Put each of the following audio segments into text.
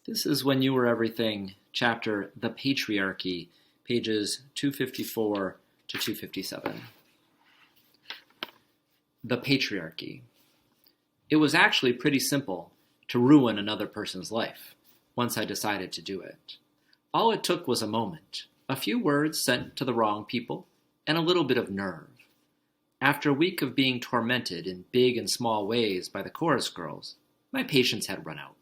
This is When You Were Everything, chapter The Patriarchy, pages 254 to 257. The Patriarchy. It was actually pretty simple to ruin another person's life, once I decided to do it. All it took was a moment, a few words sent to the wrong people, and a little bit of nerve. After a week of being tormented in big and small ways by the chorus girls, my patience had run out.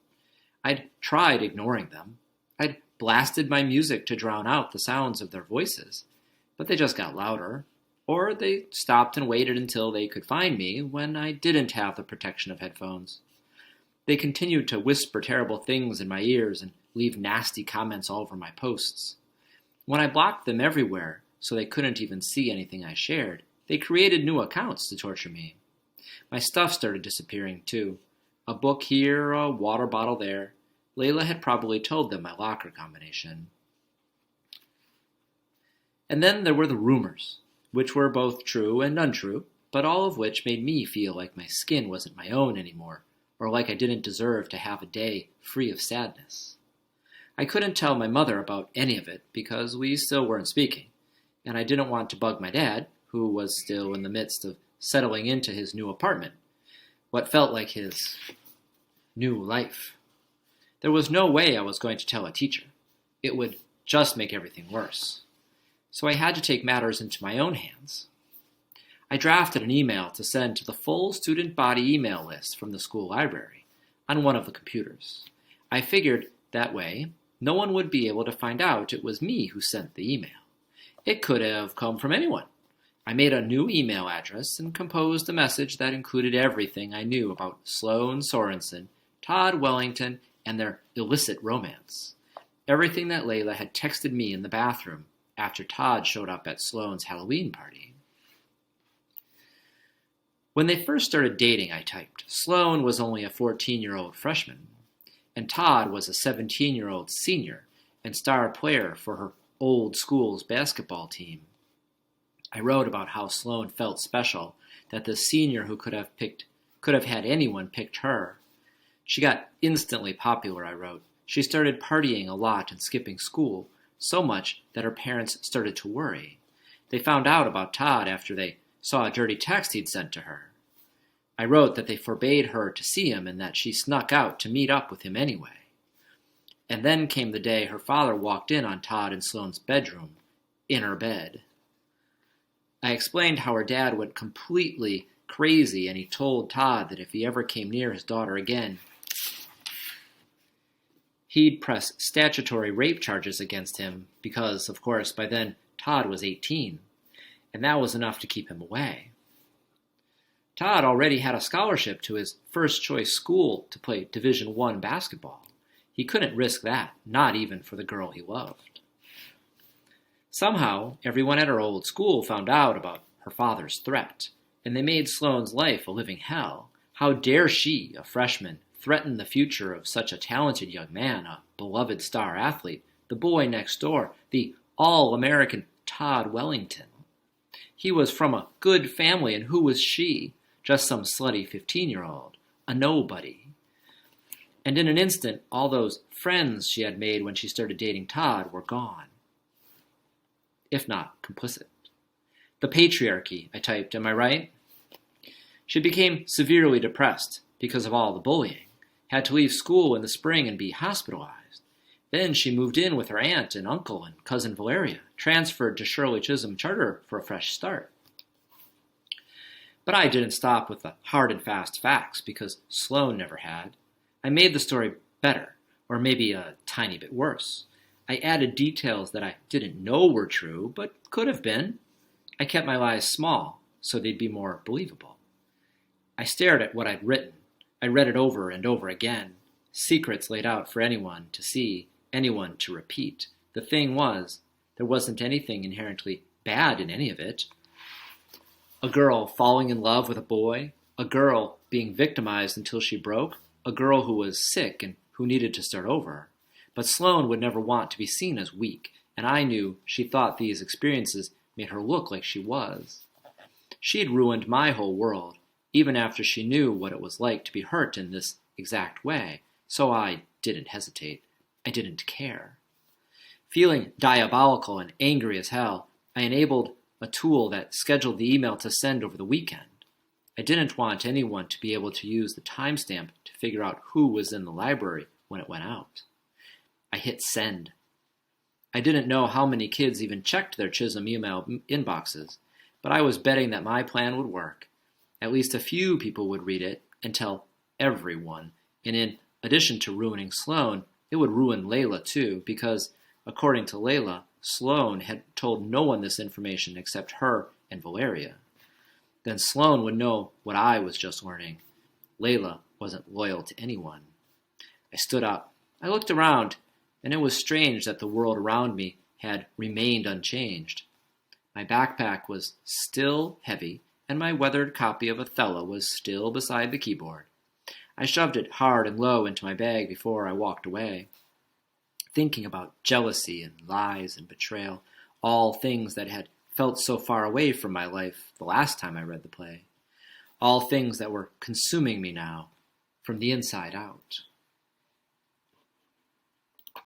I'd tried ignoring them. I'd blasted my music to drown out the sounds of their voices, but they just got louder, or they stopped and waited until they could find me when I didn't have the protection of headphones. They continued to whisper terrible things in my ears and leave nasty comments all over my posts. When I blocked them everywhere so they couldn't even see anything I shared, they created new accounts to torture me. My stuff started disappearing, too. A book here, a water bottle there. Layla had probably told them my locker combination. And then there were the rumors, which were both true and untrue, but all of which made me feel like my skin wasn't my own anymore, or like I didn't deserve to have a day free of sadness. I couldn't tell my mother about any of it because we still weren't speaking, and I didn't want to bug my dad, who was still in the midst of settling into his new apartment, what felt like his new life. There was no way I was going to tell a teacher. It would just make everything worse. So I had to take matters into my own hands. I drafted an email to send to the full student body email list from the school library on one of the computers. I figured that way no one would be able to find out it was me who sent the email. It could have come from anyone. I made a new email address and composed a message that included everything I knew about Sloane Sorensen, Todd Wellington, and their illicit romance. Everything that Layla had texted me in the bathroom after Todd showed up at Sloane's Halloween party. When they first started dating, I typed, Sloane was only a 14-year-old freshman, and Todd was a 17-year-old senior and star player for her old school's basketball team. I wrote about how Sloane felt special, that the senior who could have had anyone picked her. She got instantly popular, I wrote. She started partying a lot and skipping school, so much that her parents started to worry. They found out about Todd after they saw a dirty text he'd sent to her. I wrote that they forbade her to see him and that she snuck out to meet up with him anyway. And then came the day her father walked in on Todd in Sloane's bedroom, in her bed. I explained how her dad went completely crazy and he told Todd that if he ever came near his daughter again, he'd press statutory rape charges against him because, of course, by then Todd was 18, and that was enough to keep him away. Todd already had a scholarship to his first-choice school to play Division I basketball. He couldn't risk that, not even for the girl he loved. Somehow, everyone at her old school found out about her father's threat, and they made Sloane's life a living hell. How dare she, a freshman, threaten the future of such a talented young man, a beloved star athlete, the boy next door, the all-American Todd Wellington? He was from a good family, and who was she? Just some slutty 15-year-old, a nobody. And in an instant, all those friends she had made when she started dating Todd were gone. If not complicit. The patriarchy, I typed, am I right? She became severely depressed because of all the bullying, had to leave school in the spring and be hospitalized. Then she moved in with her aunt and uncle and cousin Valeria, transferred to Shirley Chisholm Charter for a fresh start. But I didn't stop with the hard and fast facts because Sloane never had. I made the story better, or maybe a tiny bit worse. I added details that I didn't know were true, but could have been. I kept my lies small, so they'd be more believable. I stared at what I'd written. I read it over and over again. Secrets laid out for anyone to see, anyone to repeat. The thing was, there wasn't anything inherently bad in any of it. A girl falling in love with a boy, a girl being victimized until she broke, a girl who was sick and who needed to start over. But Sloane would never want to be seen as weak, and I knew she thought these experiences made her look like she was. She had ruined my whole world, even after she knew what it was like to be hurt in this exact way, so I didn't hesitate. I didn't care. Feeling diabolical and angry as hell, I enabled a tool that scheduled the email to send over the weekend. I didn't want anyone to be able to use the timestamp to figure out who was in the library when it went out. I hit send. I didn't know how many kids even checked their Chisholm email inboxes, but I was betting that my plan would work. At least a few people would read it and tell everyone, and in addition to ruining Sloane, it would ruin Layla too, because, according to Layla, Sloane had told no one this information except her and Valeria. Then Sloane would know what I was just learning. Layla wasn't loyal to anyone. I stood up. I looked around, and it was strange that the world around me had remained unchanged. My backpack was still heavy, and my weathered copy of Othello was still beside the keyboard. I shoved it hard and low into my bag before I walked away, thinking about jealousy and lies and betrayal, all things that had felt so far away from my life the last time I read the play, all things that were consuming me now from the inside out.